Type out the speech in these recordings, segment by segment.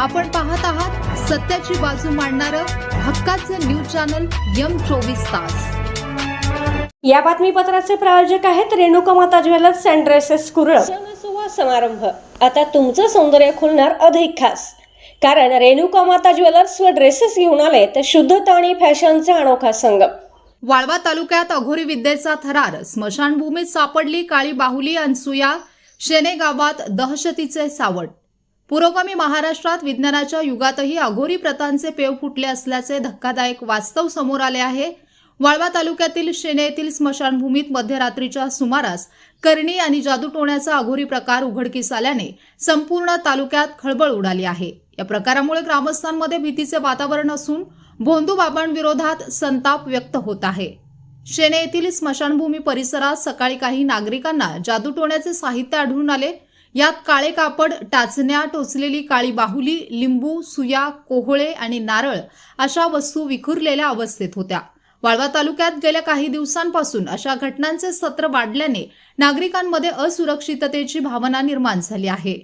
आपण पाहत आहात सत्याची बाजू मांडणारं हक्काचं न्यूज चॅनल M24 तास। या बातमीपत्राचे प्रायोजक आहेत रेणुकामाता ज्वेलर्स अँड ड्रेसेस कुरळ। सण समारंभ आता तुमचं सौंदर्य खुलणार अधिक खास, कारण रेणुकामाता ज्वेलर्स व ड्रेसेस घेऊन आले तर शुद्धता आणि फॅशनचा अनोखा संगम। वाळवा तालुक्यात अघोरी विद्येचा थरार, स्मशानभूमीत सापडली काळी बाहुली अनसुया, शेने गावात दहशतीचे सावट। पुरोगामी महाराष्ट्रात विज्ञानाच्या युगातही अघोरी प्रथांचे पेव फुटले असल्याचे धक्कादायक वास्तव समोर आले आहे। वाळवा तालुक्यातील शेने येथील स्मशानभूमीत मध्यरात्रीच्या सुमारास करणी आणि जादूटोण्याचा अघोरी प्रकार उघडकीस आल्याने संपूर्ण तालुक्यात खळबळ उडाली आहे। या प्रकारामुळे ग्रामस्थांमध्ये भीतीचे वातावरण असून भोंदू बाबांविरोधात संताप व्यक्त होत आहे। शेने येथील स्मशानभूमी परिसरात सकाळी काही नागरिकांना जादूटोण्याचे साहित्य आढळून आले। यात काळे कापड, टाचण्या, टोचलेली काळी बाहुली, लिंबू, सुया, कोहळे आणि नारळ अशा वस्तू विखुरलेल्या अवस्थेत होत्या। वाळवा तालुक्यात गेल्या काही दिवसांपासून अशा घटनांचे सत्र वाढल्याने नागरिकांमध्ये असुरक्षिततेची भावना निर्माण झाली आहे।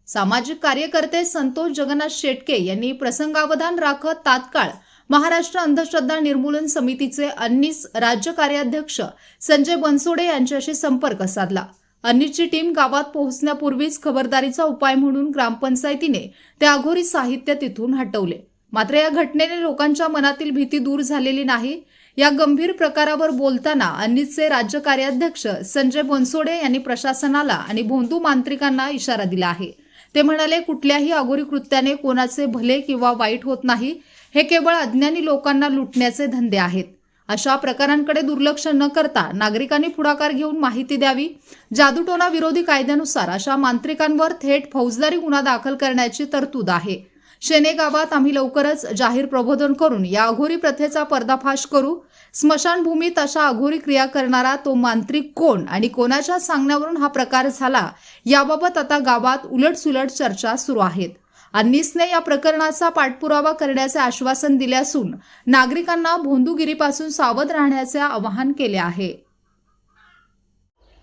सामाजिक कार्यकर्ते संतोष जगन्नाथ शेटके यांनी प्रसंगावधान राखत तात्काळ महाराष्ट्र अंधश्रद्धा निर्मूलन समितीचे अन्नीस राज्य कार्याध्यक्ष संजय बनसोडे यांच्याशी संपर्क साधला। अन्नीसची टीम गावात पोहोचण्यापूर्वीच खबरदारीचा उपाय म्हणून ग्रामपंचायतीने ते अघोरी साहित्य तिथून हटवले। मात्र या घटनेने लोकांच्या मनातील भीती दूर झालेली नाही। या गंभीर प्रकारावर बोलताना अन्नीसचे राज्य कार्याध्यक्ष संजय बनसोडे यांनी प्रशासनाला आणि भोंदू मांत्रिकांना इशारा दिला आहे। ते म्हणाले, कुठल्याही अघोरी कृत्याने कोणाचे भले किंवा वाईट होत नाही, हे केवळ अज्ञानी लोकांना लुटण्याचे धंदे आहेत। अशा प्रकारांकडे दुर्लक्ष न करता नागरिकांनी पुढाकार घेऊन माहिती द्यावी। जादूटोणा विरोधी कायद्यानुसार अशा मांत्रिकांवर थेट फौजदारी गुन्हा दाखल करण्याची तरतूद आहे। शेने गावात आम्ही लवकरच जाहीर प्रबोधन करून या अघोरी प्रथेचा पर्दाफाश करू। स्मशानभूमीत अशा अघोरी क्रिया करणारा तो मांत्रिक कोण आणि कोणाच्या सांगण्यावरून हा प्रकार झाला, याबाबत आता गावात उलटसुलट चर्चा सुरू आहेत। अन्नीसने या प्रकरणाचा पाठपुरावा करण्याचे आश्वासन दिले असून नागरिकांना भोंदूगिरीपासून सावध राहण्याचे आवाहन केले आहे।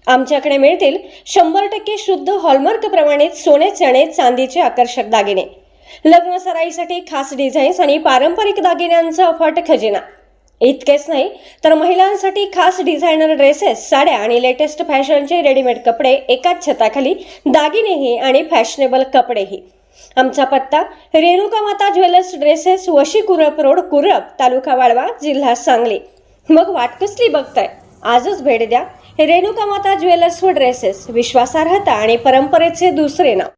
आमच्याकडे मिळतील 100% शुद्ध हॉलमार्क प्रमाणित सोने, चणे, चांदीचे आकर्षक दागिने, लग्न सराईसाठी खास डिझाईन्स आणि पारंपरिक दागिन्यांचा अफाट खजिना। इतकेच नाही तर महिलांसाठी खास डिझायनर ड्रेसेस, साड्या आणि लेटेस्ट फॅशनचे रेडीमेड कपडे एकाच छताखाली, दागिनेही आणि फॅशनेबल कपडेही। आमचा पत्ता रेणुकामाता ज्वेलर्स ड्रेसेस, वशी कुरप रोड, कुरप, तालुका वाळवा, जिल्हा सांगली। मग वाट कसली बघताय? आजच भेट द्या रेणुकामाता ज्वेलर्स व ड्रेसेस, विश्वासार्हता आणि परंपरेचे दुसरे नाव।